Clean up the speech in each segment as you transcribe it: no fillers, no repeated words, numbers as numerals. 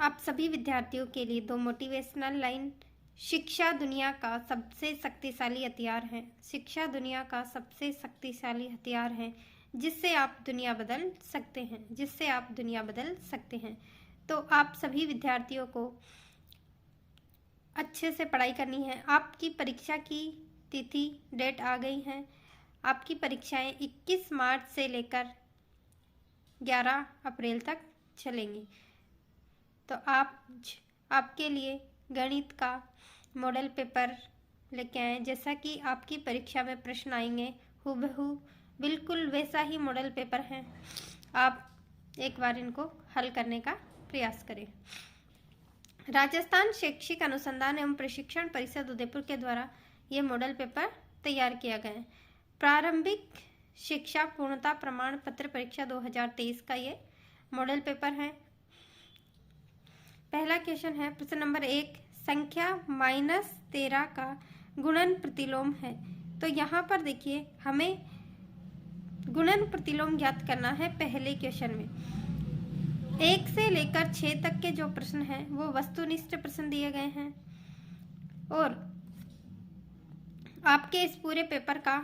आप सभी विद्यार्थियों के लिए दो मोटिवेशनल लाइन। शिक्षा दुनिया का सबसे शक्तिशाली हथियार है। शिक्षा दुनिया का सबसे शक्तिशाली हथियार है जिससे आप दुनिया बदल सकते हैं, जिससे आप दुनिया बदल सकते हैं। तो आप सभी विद्यार्थियों को अच्छे से पढ़ाई करनी है। आपकी परीक्षा की तिथि डेट आ गई है। आपकी परीक्षाएं 21 मार्च से लेकर 11 अप्रैल तक चलेंगी। तो आपके लिए गणित का मॉडल पेपर लेके आए, जैसा कि आपकी परीक्षा में प्रश्न आएंगे हूबहू बिल्कुल वैसा ही मॉडल पेपर है। आप एक बार इनको हल करने का प्रयास करें। राजस्थान शैक्षिक अनुसंधान एवं प्रशिक्षण परिषद उदयपुर के द्वारा ये मॉडल पेपर तैयार किया गया है। प्रारंभिक शिक्षा पूर्णता प्रमाण पत्र परीक्षा 2023 का ये मॉडल पेपर है। पहला क्वेश्चन है प्रश्न नंबर 1, संख्या -13 का गुणन प्रतिलोम है। तो यहाँ पर देखिए हमें गुणन प्रतिलोम ज्ञात करना है। पहले क्वेश्चन में 1 से लेकर 6 तक के जो प्रश्न हैं वो वस्तुनिष्ठ प्रश्न दिए गए हैं और आपके इस पूरे पेपर का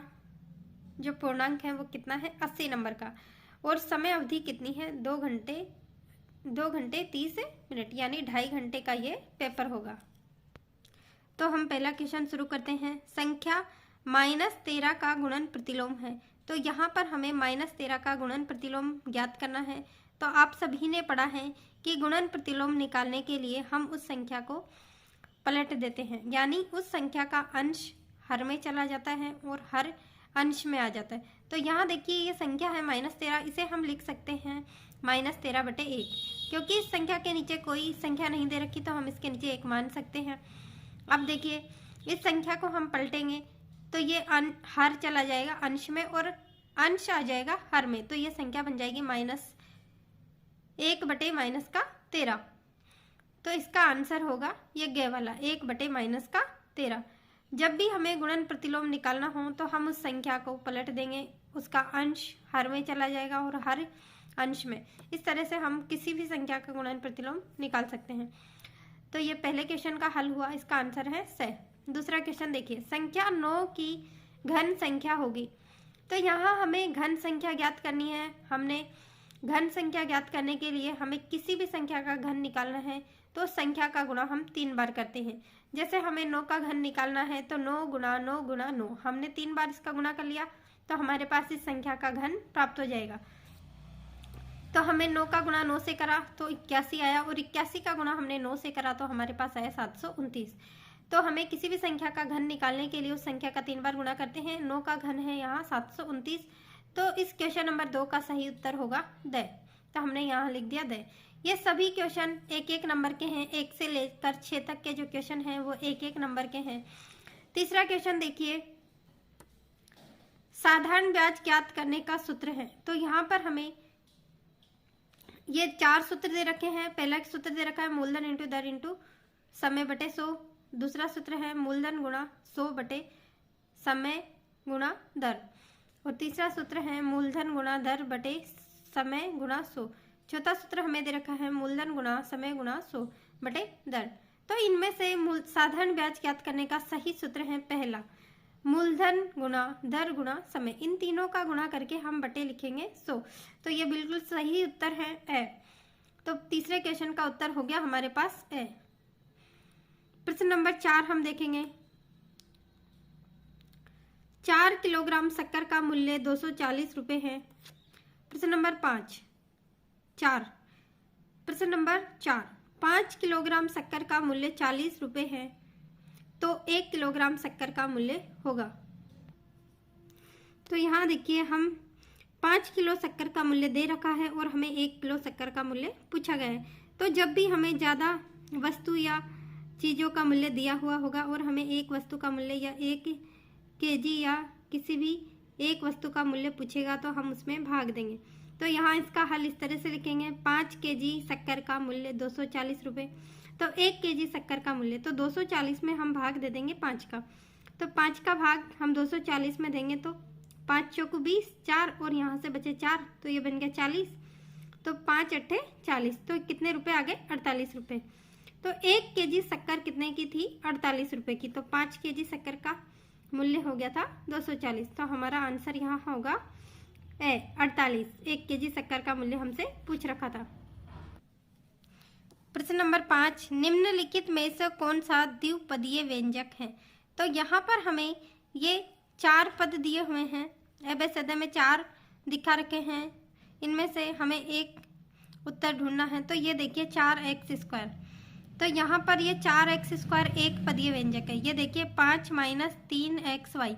जो पूर्णांक है वो कितना है, 80 नंबर का। और समय अवधि कितनी है, 2 घंटे 30 मिनट, यानी 2.5 घंटे का ये पेपर होगा। तो हम पहला क्वेश्चन शुरू करते हैं। संख्या -13 का गुणन प्रतिलोम है। तो यहाँ पर हमें -13 का गुणन प्रतिलोम ज्ञात करना है। तो आप सभी ने पढ़ा है कि गुणन प्रतिलोम निकालने के लिए हम उस संख्या को पलट देते हैं, यानी उस संख्या का अंश हर में चला जाता है और हर अंश में आ जाता है। तो यहाँ देखिए ये संख्या है -13, इसे हम लिख सकते हैं -13/1, क्योंकि इस संख्या के नीचे कोई संख्या नहीं दे रखी तो हम इसके नीचे 1 मान सकते हैं। अब देखिए इस संख्या को हम पलटेंगे तो ये हर चला जाएगा अंश में और अंश आ जाएगा हर में, तो ये संख्या बन जाएगी -1/-13। तो इसका आंसर होगा ये गे वाला 1/-13। जब भी हमें गुणन प्रतिलोम निकालना हो तो हम उस संख्या को पलट देंगे, उसका अंश हर में चला जाएगा और हर अंश में। इस तरह से हम किसी भी संख्या का गुणन प्रतिलोम निकाल सकते हैं। तो ये पहले क्वेश्चन का हल हुआ, इसका आंसर है स। दूसरा क्वेश्चन देखिए, संख्या 9 की घन संख्या होगी। तो यहाँ हमें घन संख्या ज्ञात करनी है। हमने घन संख्या ज्ञात करने के लिए हमें किसी भी संख्या का घन निकालना है तो संख्या का गुणा हम 3 बार करते हैं। जैसे हमें 9 का घन निकालना है तो 9 गुणा 9 गुणा 9, हमने 3 बार इसका गुणा कर लिया तो हमारे पास इस संख्या का घन प्राप्त हो जाएगा। तो हमें 9 का गुणा 9 से करा तो 81 आया और 81 का गुणा हमने 9 से करा तो हमारे पास आया 729। तो हमें किसी भी संख्या का घन निकालने के लिए उस संख्या का 3 बार गुणा करते हैं। 9 का घन है यहाँ 729, तो इस क्वेश्चन नंबर 2 का सही उत्तर होगा द। तो हमने यहाँ लिख दिया द। ये सभी क्वेश्चन 1-1 नंबर के हैं। 1 से लेकर 6 तक के जो क्वेश्चन हैं वो 1-1 नंबर के हैं। तीसरा क्वेश्चन देखिए, साधारण ब्याज ज्ञात करने का सूत्र है। तो यहाँ पर हमें ये 4 सूत्र दे रखे हैं। पहला सूत्र दे रखा है मूलधन इंटू दर इंटू समय बटे 100। दूसरा सूत्र है मूलधन गुणा 100 बटे समय गुणा दर। और तीसरा सूत्र है मूलधन गुणा दर बटे समय गुणा 100। चौथा सूत्र हमें दे रखा है मूलधन गुणा समय गुणा 100 बटे दर। तो इनमें से साधारण ब्याज ज्ञात करने का सही सूत्र है पहला, मूलधन गुणा दर गुणा समय। इन तीनों का गुणा करके हम बटे लिखेंगे 100। तो ये बिल्कुल सही उत्तर है ए। तो तीसरे क्वेश्चन का उत्तर हो गया हमारे पास ए। प्रश्न नंबर 4 हम देखेंगे। 4 किलोग्राम शक्कर का मूल्य 240 रुपये है। प्रश्न नंबर 5 प्रश्न नंबर 4, 5 किलोग्राम शक्कर का मूल्य 40 रुपये है तो 1 किलोग्राम शक्कर का मूल्य होगा। तो यहाँ देखिए हम 5 किलो शक्कर का मूल्य दे रखा है और हमें 1 किलो शक्कर का मूल्य पूछा गया है। तो जब भी हमें ज़्यादा वस्तु या चीज़ों का मूल्य दिया हुआ होगा और हमें एक वस्तु का मूल्य या 1 केजी या किसी भी एक वस्तु का मूल्य पूछेगा तो हम उसमें भाग देंगे। तो यहाँ इसका हल इस तरह से लिखेंगे, 5 केजी शक्कर का मूल्य 240 रुपये। तो 1 केजी शक्कर का मूल्य, तो 240 में हम भाग दे देंगे 5 का। तो 5 का भाग हम 240 में देंगे तो 5 चौको 20, 4 और यहाँ से बचे 4 तो ये बन गया 40। तो 5 अट्ठे 40, तो कितने रुपए आ गए? 48 रुपए। तो 1 केजी शक्कर कितने की थी? 48 रुपए की। तो 5 केजी शक्कर का मूल्य हो गया था 240। तो हमारा आंसर यहाँ होगा 48। 1 केजी शक्कर का मूल्य हमसे पूछ रखा था। प्रश्न नंबर 5, निम्नलिखित में से कौन सा द्विपदीय व्यंजक है? तो यहाँ पर हमें ये 4 पद दिए हुए हैं, एबेसद में 4 दिखा रखे हैं, इनमें से हमें एक उत्तर ढूंढना है। तो ये देखिए 4x², तो यहाँ पर ये 4x² एक पदीय व्यंजक है। ये देखिए 5 - 3xy,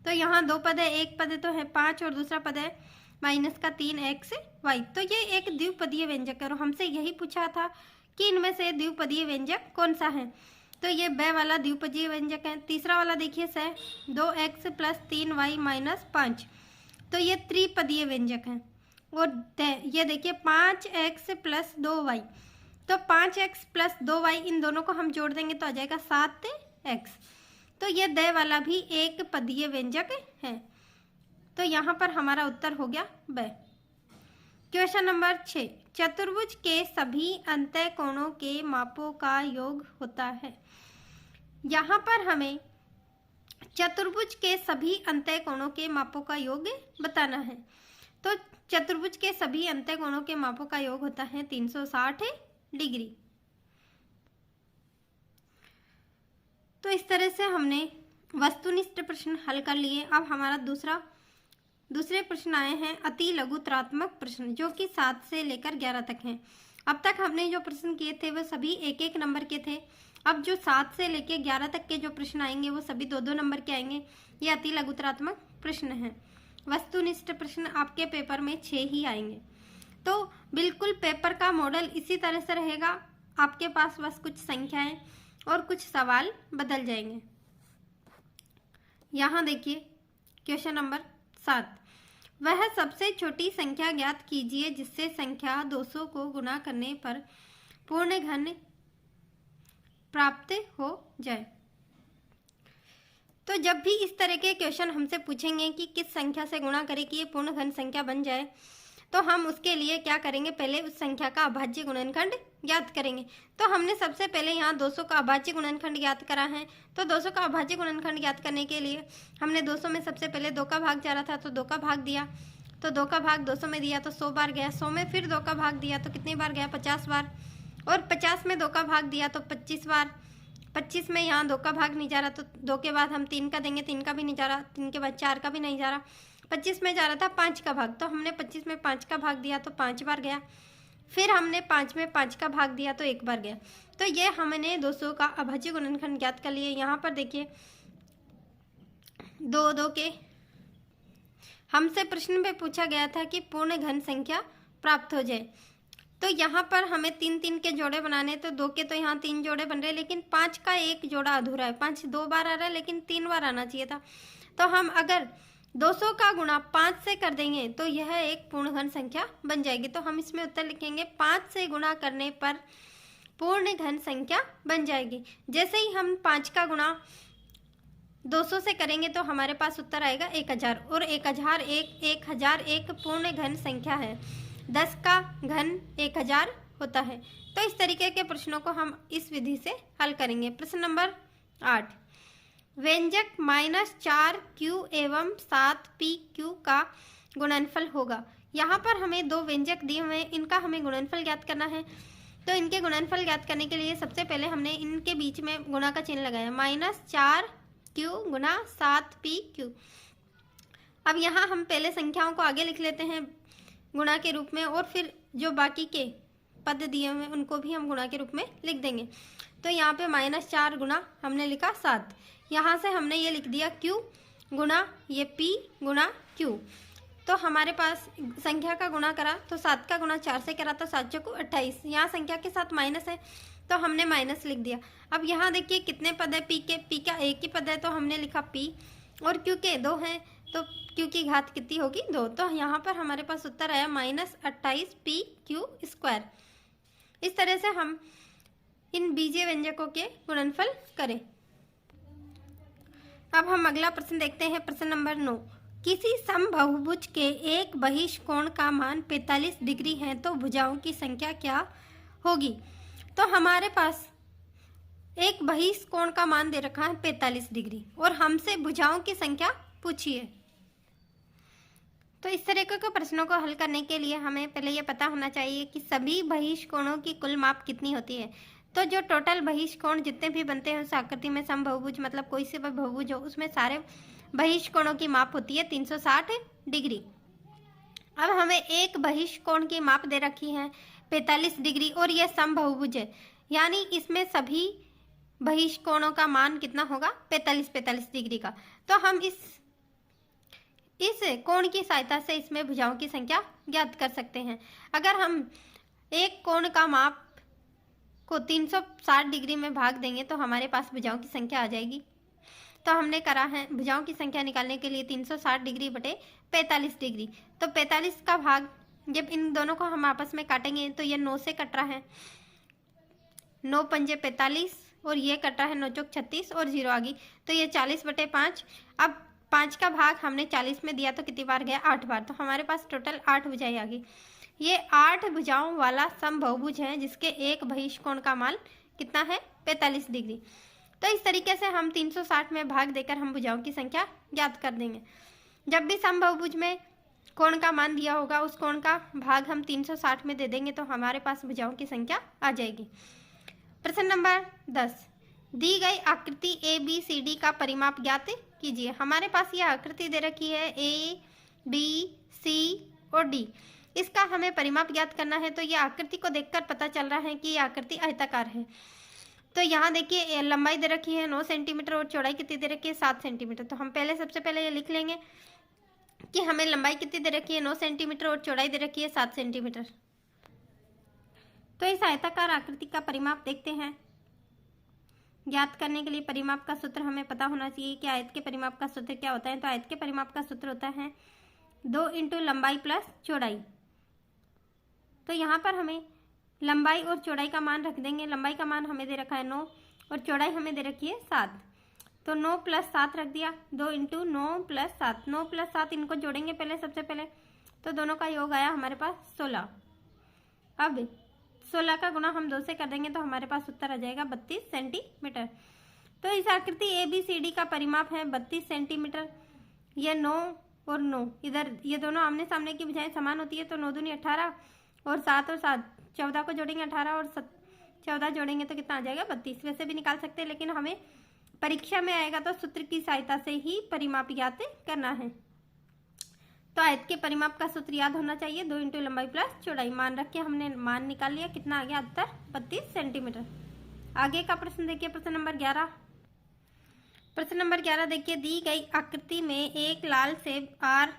तो यहाँ 2 पद है, एक पद तो है 5 और दूसरा पद है माइनस का 3xy। तो ये एक द्विपदीय व्यंजक है और हमसे यही पूछा था कि इनमें से द्विपदीय व्यंजक कौन सा है। तो ये ब वाला द्विपदीय व्यंजक है। तीसरा वाला देखिए 2x + 3y - 5, तो ये त्रिपदीय व्यंजक है। और ये देखिए 5x + 2y, तो 5x + 2y इन दोनों को हम जोड़ देंगे तो आ जाएगा 7x। तो ये द वाला भी एक पदीय व्यंजक है। तो यहाँ पर हमारा उत्तर हो गया ब। क्वेश्चन नंबर 6, चतुर्भुज के सभी अंतःकोणों के मापों का योग होता है। यहाँ पर हमें चतुर्भुज के सभी अंतःकोणों के मापों का योग बताना है। तो चतुर्भुज के सभी अंतःकोणों के मापों का योग होता है 360 डिग्री। तो इस तरह से हमने वस्तुनिष्ठ प्रश्न हल कर लिए। अब हमारा दूसरे प्रश्न आए हैं अति लघुत्रात्मक प्रश्न, जो कि 7 से लेकर 11 तक हैं। अब तक हमने जो प्रश्न किए थे वो सभी 1-1 नंबर के थे। अब जो 7 से लेकर 11 तक के जो प्रश्न आएंगे वो सभी 2-2 नंबर के आएंगे। ये अति लघुत्रात्मक प्रश्न हैं। वस्तुनिष्ठ प्रश्न आपके पेपर में 6 ही आएंगे। तो बिल्कुल पेपर का मॉडल इसी तरह से रहेगा। आपके पास बस कुछ संख्याएं और कुछ सवाल बदल जाएंगे। यहाँ देखिए क्वेश्चन नंबर 7, वह सबसे छोटी संख्या ज्ञात कीजिए जिससे संख्या 200 को गुणा करने पर पूर्ण घन प्राप्त हो जाए। तो जब भी इस तरह के क्वेश्चन हमसे पूछेंगे कि किस संख्या से गुणा करें कि ये पूर्ण घन संख्या बन जाए, तो हम उसके लिए क्या करेंगे, पहले उस संख्या का अभाज्य गुणनखंड ज्ञात करेंगे। तो हमने सबसे पहले यहाँ 200 का अभाज्य गुणनखंड ज्ञात करा है। तो 200 का अभाज्य गुणनखंड ज्ञात करने के लिए हमने 200 में सबसे पहले 2 का भाग जा रहा था, तो 2 का भाग दिया। तो 2 का भाग 200 में दिया तो 100 बार गया। 100 में फिर 2 का भाग दिया तो कितनी बार गया? 50 बार। और 50 में 2 का भाग दिया तो 25 बार। 25 में यहाँ 2 का भाग नहीं जा रहा, तो 2 के बाद हम 3 का देंगे, 3 का भी नहीं जा रहा, 3 के बाद 4 का भी नहीं जा रहा। 25 में जा रहा था 5 का भाग, तो हमने 25 में 5 का भाग दिया तो 5 बार गया। फिर हमने 5 में 5 का भाग दिया तो 1 बार गया। तो ये हमने 200 का अभाज्य गुणनखंड ज्ञात कर लिए। यहाँ पर देखिए 2 के हमसे प्रश्न में पूछा गया था कि पूर्ण घन संख्या प्राप्त हो जाए। तो यहाँ पर हमें 3-3 के जोड़े बनाने, तो 2 के तो यहाँ 3 जोड़े बन रहे, लेकिन 5 का एक जोड़ा अधूरा है। 5 2 बार आ रहा है लेकिन 3 बार आना चाहिए था। तो हम अगर 200 का गुणा 5 से कर देंगे तो यह एक पूर्ण घन संख्या बन जाएगी। तो हम इसमें उत्तर लिखेंगे 5 से गुणा करने पर पूर्ण घन संख्या बन जाएगी। जैसे ही हम 5 का गुणा 200 से करेंगे तो हमारे पास उत्तर आएगा 1000, और 1000 एक पूर्ण घन संख्या है। 10 का घन 1000 होता है। तो इस तरीके के प्रश्नों को हम इस विधि से हल करेंगे। प्रश्न नंबर 8, व्यंजक -4q एवं 7pq का गुणनफल होगा। यहाँ पर हमें 2 व्यंजक दिए हुए हैं, इनका हमें गुणनफल ज्ञात करना है। तो इनके गुणनफल ज्ञात करने के लिए सबसे पहले हमने इनके बीच में गुणा का चिन्ह लगाया, -4q गुणा 7pq। अब यहाँ हम पहले संख्याओं को आगे लिख लेते हैं गुणा के रूप में, और फिर जो बाकी के पद दिए हुए उनको भी हम गुणा के रूप में लिख देंगे। तो यहाँ पे -4 गुणा हमने लिखा 7, यहाँ से हमने ये लिख दिया q गुणा ये p गुणा q। तो हमारे पास संख्या का गुणा करा तो 7 का गुणा 4 से करा तो 7 चौको 28। यहाँ संख्या के साथ माइनस है तो हमने माइनस लिख दिया। अब यहाँ देखिए कितने पद है, p का एक ही पद है तो हमने लिखा p, और q के 2 हैं तो q की घात कितनी होगी 2। तो यहाँ पर हमारे पास उत्तर आया -28pq²। इस तरह से हम इन बीजीय व्यंजकों के गुणनफल करें। अब हम अगला प्रश्न देखते हैं, प्रश्न नंबर 9, किसी समबाहुभुज के एक बहिष्कोण का मान 45 डिग्री है तो भुजाओं की संख्या क्या होगी। तो हमारे पास एक बहिष्कोण का मान दे रखा है 45 डिग्री और हमसे भुजाओं की संख्या पूछिए। तो इस तरह के प्रश्नों को हल करने के लिए हमें पहले ये पता होना चाहिए कि सभी बहिष्कोणों की कुल माप कितनी होती है। तो जो टोटल बहिष्कोण जितने भी बनते हैं उस आकृति में समबाहुभुज मतलब कोई से भी बहुभुज हो उसमें सारे बहिष्कोणों की माप होती है 360 डिग्री। अब हमें एक बहिष्कोण की माप दे रखी है 45 डिग्री और यह समबाहुभुज है, यानी इसमें सभी बहिष्कोणों का मान कितना होगा 45 डिग्री का। तो हम इस कोण की सहायता से इसमें भुजाओं की संख्या ज्ञात कर सकते हैं। अगर हम एक कोण का माप को 360 डिग्री में भाग देंगे तो हमारे पास भुजाओं की संख्या आ जाएगी। तो हमने करा है भुजाओं की संख्या निकालने के लिए 360 डिग्री बटे 45 डिग्री। तो 45 का भाग जब इन दोनों को हम आपस में काटेंगे तो ये 9 से कट रहा है, 9 पंजे 45 और ये कट रहा है 9 चौक 36 और 0 आ गई तो ये 40 बटे 5। अब 5 का भाग हमने 40 में दिया तो कितनी बार गया 8 बार। तो हमारे पास टोटल 8 भुजाएं आ गई। ये 8 भुजाओं वाला समबाहुभुज है जिसके एक बहिष्कोण का मान कितना है 45 डिग्री। तो इस तरीके से हम 360 में भाग देकर हम भुजाओं की संख्या ज्ञात कर देंगे। जब भी समबाहुभुज में कोण का मान दिया होगा उस कोण का भाग हम 360 में दे देंगे तो हमारे पास भुजाओं की संख्या आ जाएगी। प्रश्न नंबर 10, दी गई आकृति ए बी सी डी का परिमाप ज्ञात कीजिए। हमारे पास यह आकृति दे रखी है ए बी सी और डी, इसका हमें परिमाप ज्ञात करना है। तो यह आकृति को देखकर पता चल रहा है कि यह आकृति आयताकार है। तो यहाँ देखिए लंबाई दे रखी है 9 सेंटीमीटर और चौड़ाई कितनी दे रखी है 7 सेंटीमीटर। तो हम सबसे पहले ये लिख लेंगे कि हमें लंबाई कितनी दे रखी है 9 सेंटीमीटर और चौड़ाई दे रखी है 7 सेंटीमीटर। तो इस आयताकार आकृति का परिमाप देखते हैं। ज्ञात करने के लिए परिमाप का सूत्र हमें पता होना चाहिए कि आयत के परिमाप का सूत्र क्या होता है। तो आयत के परिमाप का सूत्र होता है 2 इंटू लंबाई प्लस चौड़ाई। तो यहाँ पर हमें लंबाई और चौड़ाई का मान रख देंगे। लंबाई का मान हमें दे रखा है 9 और चौड़ाई हमें दे रखी है 7। तो 9 प्लस 7 रख दिया, 2 इंटू 9 प्लस 7। 9 प्लस 7 इनको जोड़ेंगे पहले सबसे पहले, तो दोनों का योग आया हमारे पास 16। अब 16 का गुणा हम 2 से कर देंगे तो हमारे पास उत्तर आ जाएगा 32 सेंटीमीटर। तो इस आकृति ए बी सी डी का परिमाप है 32 सेंटीमीटर। ये 9 और 9 इधर ये दोनों आमने सामने की भुजाएं समान होती है तो 9 दूनी 18 और 7 और 7 14 को जोड़ेंगे 18 और 14 जोड़ेंगे तो कितना आ जाएगा 32। वैसे भी निकाल सकते हैं लेकिन हमें परीक्षा में आएगा तो सूत्र की सहायता से ही परिमाप ज्ञात करना है। तो आयत के परिमाप का सूत्र याद होना चाहिए 2 इंटू लंबाई प्लस चौड़ाई। मान रख के हमने मान निकाल लिया, कितना आ गया उत्तर 32 सेंटीमीटर। आगे का प्रश्न देखिए, प्रश्न नंबर 11। प्रश्न नंबर 11 देखिए, दी गई आकृति में एक लाल सेब आर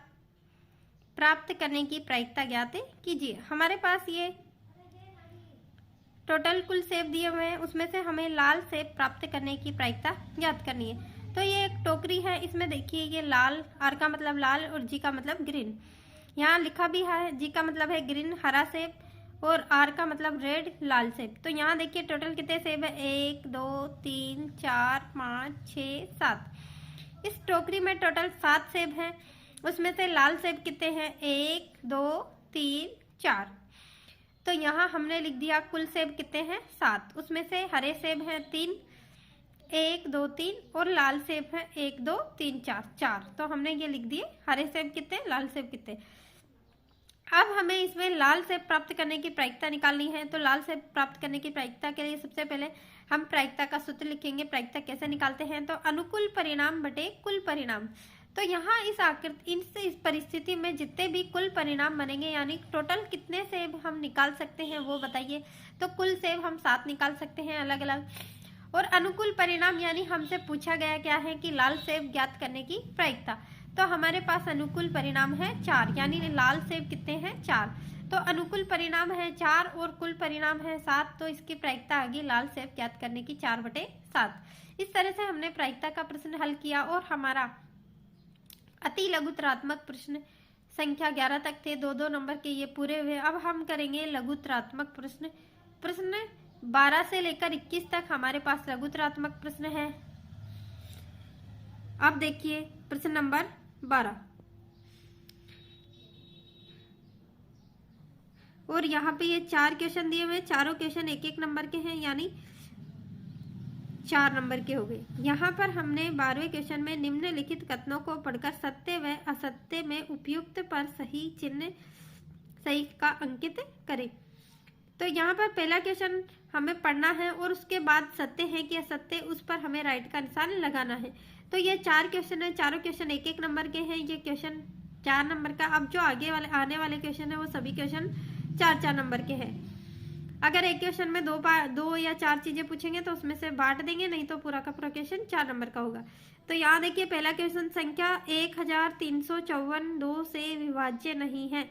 प्राप्त करने की प्रायिकता ज्ञात कीजिए। हमारे पास ये टोटल कुल सेब दिए हुए हैं, उसमें से हमें लाल सेब प्राप्त करने की प्रायिकता ज्ञात करनी है। तो ये एक टोकरी है, इसमें देखिए ये लाल, आर का मतलब लाल और जी का मतलब ग्रीन। यहाँ लिखा भी है, जी का मतलब है ग्रीन हरा सेब और आर का मतलब रेड लाल सेब। तो यहाँ देखिए टोटल कितने सेब है 1 2 3 4 5 6 7। इस टोकरी में टोटल 7 सेब हैं, उसमें से लाल सेब कितने हैं 1 2 3 4। तो यहाँ हमने लिख दिया कुल सेब कितने हैं 7, उसमें से हरे सेब हैं 3 1 2 3 और लाल सेब है 1 2 3 4। तो हमने ये लिख दिए हरे सेब कितने लाल सेब कितने। अब हमें इसमें लाल सेब प्राप्त करने की प्रायिकता निकालनी है। तो लाल सेब प्राप्त करने की प्रायिकता के लिए सबसे पहले हम प्रायिकता का सूत्र लिखेंगे। प्रायिकता कैसे निकालते हैं, तो अनुकूल परिणाम बटे कुल परिणाम। तो यहाँ इस परिस्थिति में जितने भी कुल परिणाम बनेंगे यानी टोटल कितने सेब हम निकाल सकते हैं वो बताइए। तो कुल सेब हम 7 निकाल सकते हैं अलग अलग, और अनुकूल परिणाम यानी हमसे पूछा गया क्या है कि लाल सेब ज्ञात करने की प्रायिकता। तो हमारे पास अनुकूल परिणाम है 4, यानी लाल सेब कितने हैं 4। तो अनुकूल परिणाम है 4 और कुल परिणाम है 7, तो इसकी प्रायिकता आ गई लाल सेब ज्ञात करने की 4/7। इस तरह से हमने प्रायिकता का प्रश्न हल किया और हमारा अति लघुतरात्मक प्रश्न संख्या 11 तक थे, 2-2 नंबर के ये पूरे हुए। अब हम करेंगे लघुतरात्मक प्रश्न। प्रश्न 12 से लेकर 21 तक हमारे पास लघुतरात्मक प्रश्न है। अब देखिए प्रश्न नंबर 12। और यहाँ पे ये 4 क्वेश्चन दिए हुए, चारों क्वेश्चन 1-1 नंबर के हैं, यानी 4 नंबर के हो गए। यहाँ पर हमने 12वें क्वेश्चन में निम्नलिखित कथनों को पढ़कर सत्य व असत्य में उपयुक्त पर सही चिन्ह सही का अंकित करें। तो यहाँ पर पहला क्वेश्चन हमें पढ़ना है और उसके बाद सत्य है कि असत्य, उस पर हमें राइट का निशान लगाना है। तो ये 4 क्वेश्चन है, चारों क्वेश्चन 1-1 नंबर के हैं। ये क्वेश्चन 4 नंबर का। अब जो आने वाले क्वेश्चन है वो सभी क्वेश्चन 4-4 नंबर के हैं। अगर एक क्वेश्चन में 2 या 4 चीजें पूछेंगे तो उसमें से बांट देंगे, नहीं तो पूरा का पूरा क्वेश्चन 4 नंबर का होगा। तो यहाँ देखिए पहला क्वेश्चन, संख्या 1354 2 से विभाज्य नहीं है।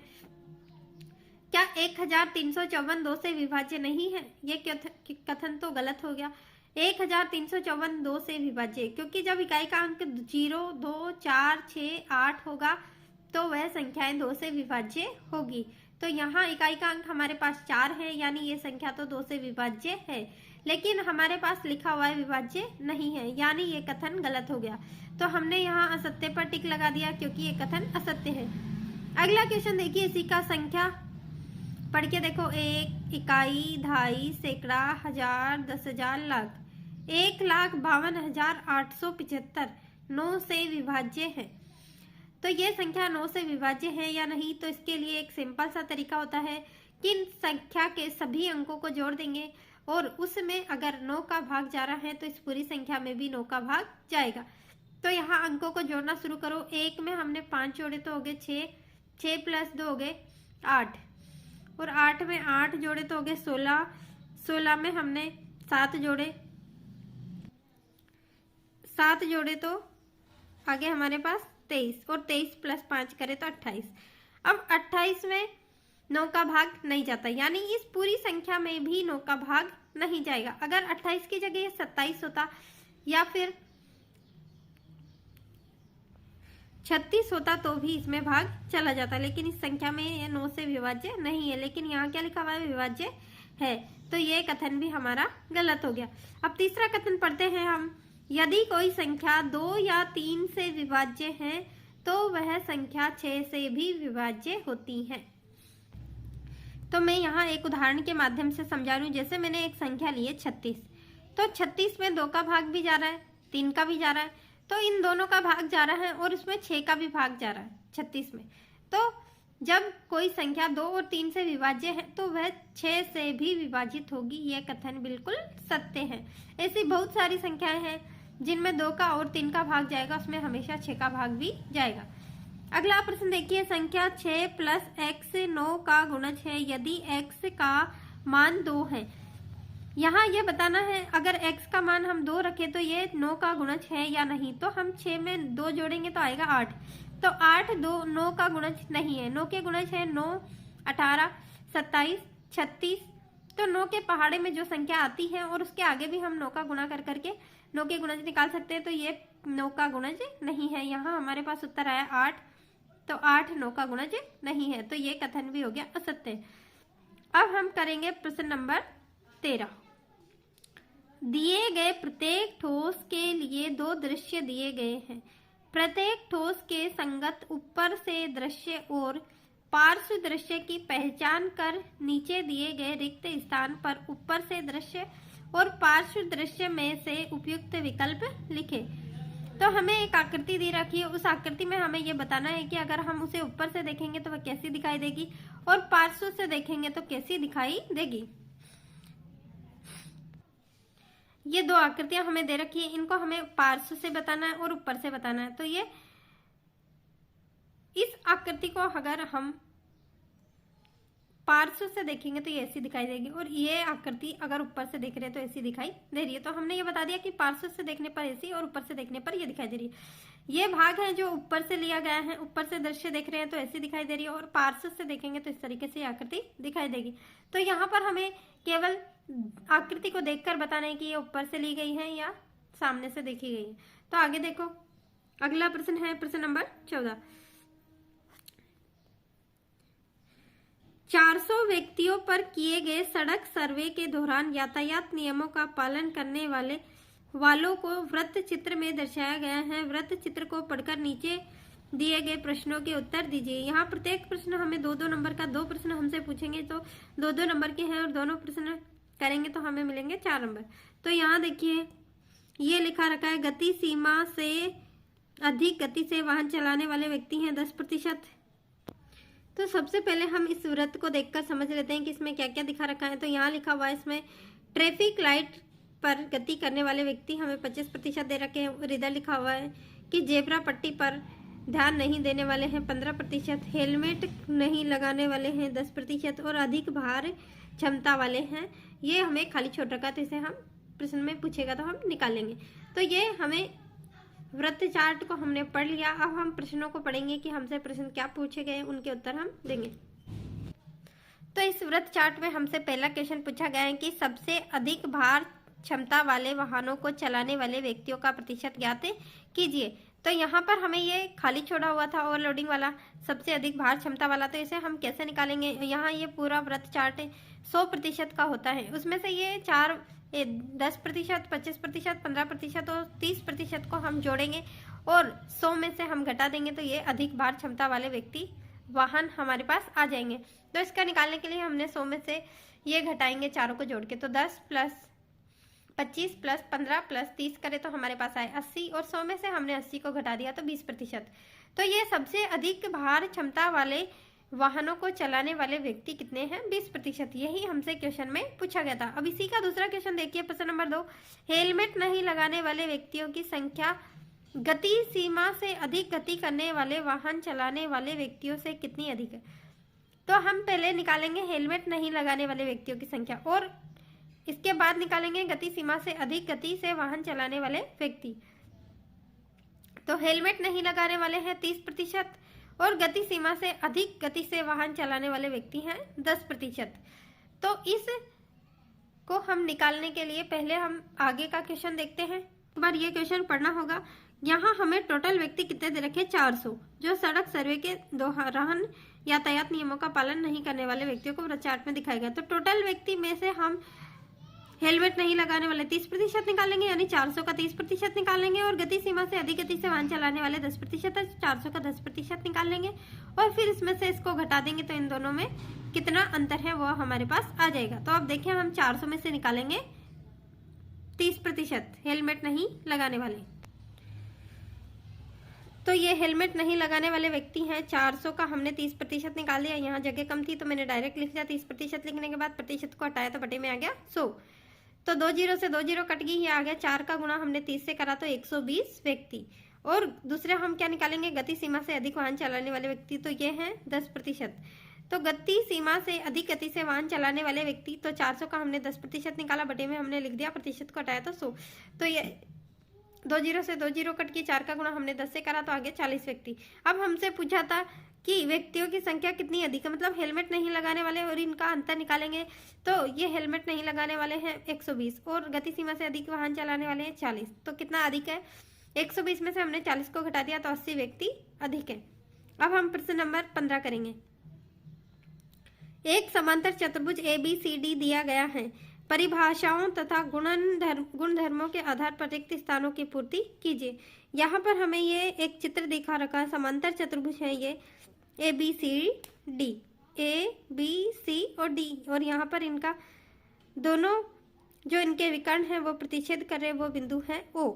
क्या 1354 2 से विभाज्य नहीं है? ये कथन तो गलत हो गया। 1354 2 से विभाज्य, क्योंकि जब इकाई का अंक 0, 2, 4, 6, 8 होगा तो वह संख्याएं 2 से विभाज्य होगी। तो यहाँ इकाई का अंक हमारे पास 4 है, यानी ये संख्या तो 2 से विभाज्य है, लेकिन हमारे पास लिखा हुआ है विभाज्य नहीं है, यानी ये कथन गलत हो गया। तो हमने यहाँ असत्य पर टिक लगा दिया क्योंकि ये कथन असत्य है। अगला क्वेश्चन देखिए, इसी का संख्या पढ़ के देखो। 1, इकाई, दहाई, सैकड़ा, हजार, 10,000, लाख। 1,52,875 9 से विभाज्य है। तो ये संख्या 9 से विभाज्य है या नहीं, तो इसके लिए एक सिंपल सा तरीका होता है कि संख्या के सभी अंकों को जोड़ देंगे और उसमें अगर 9 का भाग जा रहा है तो इस पूरी संख्या में भी 9 का भाग जाएगा। तो यहाँ अंकों को जोड़ना शुरू करो। 1 में हमने 5 जोड़े तो हो गए 6, 6 + 2 हो गए 8, और 8 में 8 जोड़े तो हो गए 16, 16 में हमने 7 जोड़े, 7 जोड़े तो आगे हमारे पास 23, और 23 + 5 करें तो 28। अब 28 में 9 का भाग नहीं जाता, यानी इस पूरी संख्या में भी 9 का भाग नहीं जाएगा। अगर 28 की जगह 27 होता या फिर 36 होता तो भी इसमें भाग चला जाता, लेकिन इस संख्या में ये 9 से विभाज्य नहीं है। लेकिन यहाँ क्या लिखा हुआ है? विभाज्य है। तो ये कथन भी हमारा गलत हो गया। अब तीसरा कथन पढ़ते हैं हम। यदि कोई संख्या 2 या 3 से विभाज्य है तो वह संख्या 6 से भी विभाज्य होती है। तो मैं यहाँ एक उदाहरण के माध्यम से समझा रही हूँ। जैसे मैंने एक संख्या ली है 36, तो 36 में 2 का भाग भी जा रहा है, 3 का भी जा रहा है, तो इन दोनों का भाग जा रहा है और उसमें 6 का भी भाग जा रहा है 36 में। तो जब कोई संख्या 2 और 3 से विभाज्य है तो वह 6 से भी विभाजित होगी। यह कथन बिल्कुल सत्य है। ऐसी बहुत सारी संख्याएं हैं जिनमें 2 का और 3 का भाग जाएगा, उसमें हमेशा 6 का भाग भी जाएगा। अगला प्रश्न देखिए, संख्या 6 + x 9 का गुणज है यदि x का मान 2 है। यहाँ ये बताना है अगर x का मान हम 2 रखें तो ये 9 का गुणज है या नहीं। तो हम 6 में 2 जोड़ेंगे तो आएगा 8, तो 8 9 का गुणज नहीं है। 9 के गुणज है 9, 18, 27, 36। तो 9 के पहाड़े में जो संख्या आती है और उसके आगे भी हम 9 का गुणा कर करके 9 के गुणज निकाल सकते हैं, तो ये 9 का गुणज नहीं है। यहाँ हमारे पास उत्तर आया 8, तो 8 9 का गुणज नहीं है, तो ये कथन भी हो गया असत्य। अब हम करेंगे प्रश्न नंबर 13। दिए गए प्रत्येक ठोस के लिए 2 दृश्य दिए गए हैं। प्रत्येक ठोस के संगत ऊपर से दृश्य और पार्श्व दृश्य की पहचान कर नीचे दिए गए रिक्त स्थान पर ऊपर से दृश्य और पार्श्व दृश्य में से उपयुक्त विकल्प लिखें। तो हमें एक आकृति दी रखी है, उस आकृति में हमें ये बताना है कि अगर हम उसे ऊपर से देखेंगे तो वह कैसी दिखाई देगी और पार्श्व से देखेंगे तो कैसी दिखाई देगी। ये 2 आकृतियां हमें दे रखी है, इनको हमें पार्श्व से बताना है और ऊपर से बताना है। तो ये इस आकृति को अगर हम पार्श्व से देखेंगे तो ये ऐसी दिखाई देगी, और ये आकृति अगर ऊपर से देख रहे हैं तो ऐसी दिखाई दे रही है। तो हमने ये बता दिया कि पार्श्व से देखने पर ऐसी और ऊपर से देखने पर ये दिखाई दे रही है। ये भाग है जो ऊपर से लिया गया है, ऊपर से दृश्य देख रहे हैं तो ऐसी दिखाई दे रही है, और पार्श्व से देखेंगे तो इस तरीके से आकृति दिखाई देगी। तो यहाँ पर हमें केवल आकृति को देखकर बताना है कि ये ऊपर से ली गई है या सामने से देखी गई है। तो आगे देखो, अगला प्रश्न है प्रश्न नंबर 14। 400 व्यक्तियों पर किए गए सड़क सर्वे के दौरान यातायात नियमों का पालन करने वालों को वृत्त चित्र में दर्शाया गया है। वृत्त चित्र को पढ़कर नीचे दिए गए प्रश्नों के उत्तर दीजिए। यहाँ प्रत्येक प्रश्न हमें 2-2 नंबर का, 2 प्रश्न हमसे पूछेंगे तो 2-2 नंबर के हैं और दोनों प्रश्न करेंगे तो हमें मिलेंगे 4 नंबर। तो यहाँ देखिए ये लिखा रखा है गति सीमा से अधिक गति से वाहन चलाने वाले व्यक्ति हैं 10%। तो सबसे पहले हम इस वृत्त को देखकर समझ लेते हैं कि इसमें क्या क्या दिखा रखा है। तो यहाँ लिखा हुआ है इसमें ट्रैफिक लाइट पर गति करने वाले व्यक्ति हमें 25% दे रखे हैं। और इधर लिखा हुआ है कि जेब्रा पट्टी पर ध्यान नहीं देने वाले हैं 15%, हेलमेट नहीं लगाने वाले हैं 10% और अधिक भार क्षमता वाले हैं। ये हमें खाली छोड़ रखा, तो इसे हम प्रश्न में पूछेगा तो हम निकालेंगे। तो ये हमें वृत्त चार्ट को हमने पढ़ लिया। अब हम प्रश्नों को पढ़ेंगे कि हमसे प्रश्न क्या पूछे गए, उनके उत्तर हम देंगे। तो इस वृत्त चार्ट में हमसे पहला क्वेश्चन पूछा गया है कि सबसे अधिक भार क्षमता वाले वाहनों को चलाने वाले व्यक्तियों का प्रतिशत ज्ञात कीजिए। तो यहाँ पर हमें ये खाली छोड़ा हुआ था ओवरलोडिंग वाला, सबसे अधिक भार क्षमता वाला। तो इसे हम कैसे निकालेंगे? यहाँ ये पूरा वृत्त चार्ट 100% का होता है, उसमें से ये 10%, 25%, 15% और 30% को हम जोड़ेंगे और 100 में से हम घटा देंगे तो ये अधिक भार क्षमता वाले व्यक्ति वाहन हमारे पास आ जाएंगे। तो इसका निकालने के लिए हमने 100 में से ये घटाएंगे चारों को जोड़ के। तो 10 + 25 + 15 + 30 करें तो हमारे पास आए 80 और 100 में से हमने 80 को घटा दिया तो 20%। तो ये सबसे अधिक भार क्षमता वाले वाहनों को चलाने वाले व्यक्ति कितने हैं? 20%। यही हमसे क्वेश्चन में पूछा गया था। अब इसी का दूसरा क्वेश्चन देखिए, प्रश्न नंबर 2, हेलमेट नहीं लगाने वाले व्यक्तियों की संख्या गति सीमा से अधिक गति करने वाले वाहन चलाने वाले व्यक्तियों से कितनी अधिक है? तो हम पहले निकालेंगे हेलमेट नहीं लगाने वाले व्यक्तियों की संख्या और इसके बाद निकालेंगे गति सीमा से अधिक गति से वाहन चलाने वाले व्यक्ति। तो हेलमेट नहीं लगाने वाले हैं 30% और गति सीमा से अधिक गति से वाहन चलाने वाले व्यक्ति हैं 10%। तो इस को हम निकालने के लिए पहले हम आगे का क्वेश्चन देखते हैं। एक बार ये क्वेश्चन पढ़ना होगा। यहाँ हमें टोटल व्यक्ति कितने दे रखे? 400, जो सड़क सर्वे के दोहरान यातायात नियमों का पालन नहीं करने वाले व्यक्तियों को वृत्त चार्ट में दिखाया गया। तो टोटल व्यक्ति में से हम हेलमेट नहीं लगाने वाले 30% निकालेंगे, यानी 400 का 30% निकालेंगे और गति सीमा से अधिक गति से वाहन चलाने वाले 10%, 400 का 10% निकाल लेंगे और फिर इसमें से इसको घटा देंगे तो इन दोनों में कितना अंतर है वो हमारे पास आ जाएगा। तो अब देखिए हम 400 में से निकालेंगे 30% हेलमेट नहीं लगाने वाले। तो ये हेलमेट नहीं लगाने वाले व्यक्ति हैं। 400 का हमने 30% निकाल दिया। यहाँ जगह कम थी तो मैंने डायरेक्ट लिख दिया। 30% लिखने के बाद प्रतिशत को हटाया तो बटे में आ गया 100। तो 2 0 से 2 0 कट गई, ये आ गया 4 का गुणा हमने 30 से करा तो 120 व्यक्ति। और दूसरे हम क्या निकालेंगे? गति सीमा से अधिक वाहन चलाने वाले व्यक्ति, तो ये हैं 10%। तो गति सीमा से अधिक गति से वाहन चलाने वाले व्यक्ति, तो 400 का हमने 10% निकाला, बटे में हमने लिख दिया, प्रतिशत को हटाया तो 100। तो ये 2 0 से 2 0 कट के 4 का गुणा हमने 10 से करा तो आगे 40 व्यक्ति। अब हमसे पूछा था कि व्यक्तियों की संख्या कितनी अधिक है, मतलब हेलमेट नहीं लगाने वाले और इनका अंतर निकालेंगे। तो ये हेलमेट नहीं लगाने वाले हैं 120 और गति सीमा से अधिक वाहन चलाने वाले हैं 40। तो कितना अधिक है? 120 में से हमने 40 को घटा दिया तो 80 व्यक्ति अधिक है। अब हम प्रश्न नंबर 15 करेंगे। एक समांतर चतुर्भुज ABCD दिया गया है। परिभाषाओं तथा गुणधर्मों के आधार पर रिक्त स्थानों की पूर्ति कीजिए। यहाँ पर हमें ये एक चित्र दिखा रखा है, समांतर चतुर्भुज है ये ABCD, ABC और D, और यहाँ पर इनका दोनों जो इनके विकर्ण हैं वो प्रतिच्छेद कर रहे वो बिंदु है O।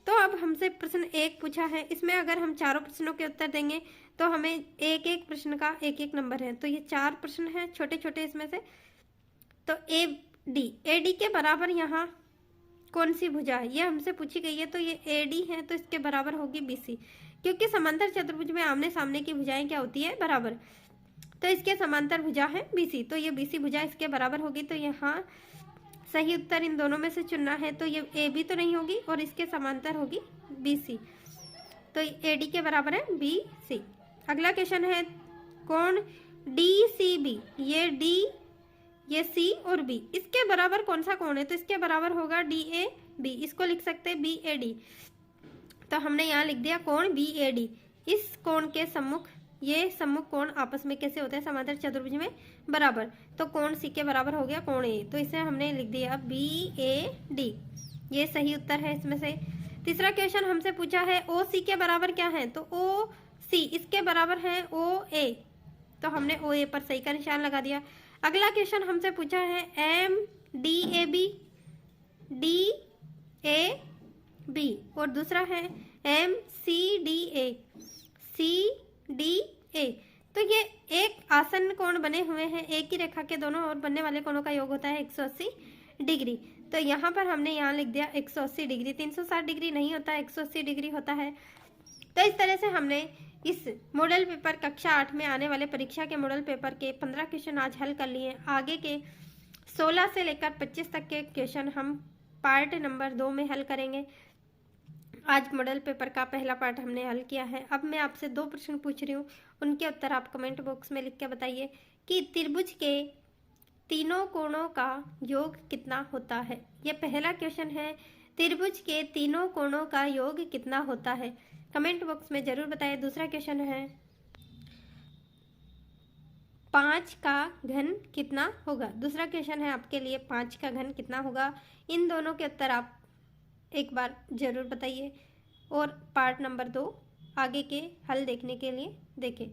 तो अब हमसे प्रश्न 1 पूछा है, इसमें अगर हम चारों प्रश्नों के उत्तर देंगे तो हमें एक एक प्रश्न का एक एक नंबर है। तो ये 4 प्रश्न हैं छोटे छोटे इसमें से। तो AD के बराबर यहाँ कौन सी भुजा है ये हमसे पूछी गई है। तो ये AD है तो इसके बराबर होगी BC, क्योंकि समांतर चतुर्भुज में आमने सामने की भुजाएं क्या होती है? बराबर। तो इसके समांतर भुजा है BC, तो ये BC भुजा इसके बराबर होगी। तो यहाँ सही उत्तर इन दोनों में से चुनना है। तो ये AB तो नहीं होगी और इसके समांतर होगी BC, तो AD के बराबर है BC। अगला क्वेश्चन है कोण DCB, ये D, ये C और B, इसके बराबर कौन सा कोण है? तो इसके बराबर होगा DAB, इसको लिख सकते हैं BAD। तो हमने यहाँ लिख दिया कोण BAD। इस कोण के सम्मुख, ये सम्मुख कोण आपस में कैसे होते हैं? समांतर चतुर्भुज में बराबर। तो कोण C के बराबर हो गया कोण A, तो इसे हमने लिख दिया BAD। ये सही उत्तर है इसमें से। तीसरा क्वेश्चन हमसे पूछा है ओ सी के बराबर क्या है, तो ओ सी इसके बराबर है ओ ए, तो हमने ओ ए पर सही का निशान लगा दिया। अगला क्वेश्चन हमसे पूछा है M D A B, D A B, और दूसरा है M C D A, C D A. तो ये एक आसन कोण बने हुए हैं, एक ही रेखा के दोनों ओर बनने वाले कोणों का योग होता है 180 डिग्री। तो यहाँ पर हमने यहाँ लिख दिया 180 डिग्री, 360 डिग्री नहीं होता, 180 डिग्री होता है। तो इस तरह से हमने इस मॉडल पेपर कक्षा 8 में आने वाले परीक्षा के मॉडल पेपर के 15 क्वेश्चन आज हल कर लिए। आगे के 16 से लेकर 25 तक के क्वेश्चन हम पार्ट नंबर 2 में हल करेंगे। आज मॉडल पेपर का पहला पार्ट हमने हल किया है। अब मैं आपसे 2 प्रश्न पूछ रही हूँ, उनके उत्तर आप कमेंट बॉक्स में लिख के बताइए कि त्रिभुज के तीनों कोणों का योग कितना होता है। यह पहला क्वेश्चन है, त्रिभुज के तीनों कोणों का योग कितना होता है, कमेंट बॉक्स में जरूर बताएं। दूसरा क्वेश्चन है 5 का घन कितना होगा। दूसरा क्वेश्चन है आपके लिए 5 का घन कितना होगा। इन दोनों के उत्तर आप एक बार जरूर बताइए और पार्ट नंबर 2 आगे के हल देखने के लिए देखें।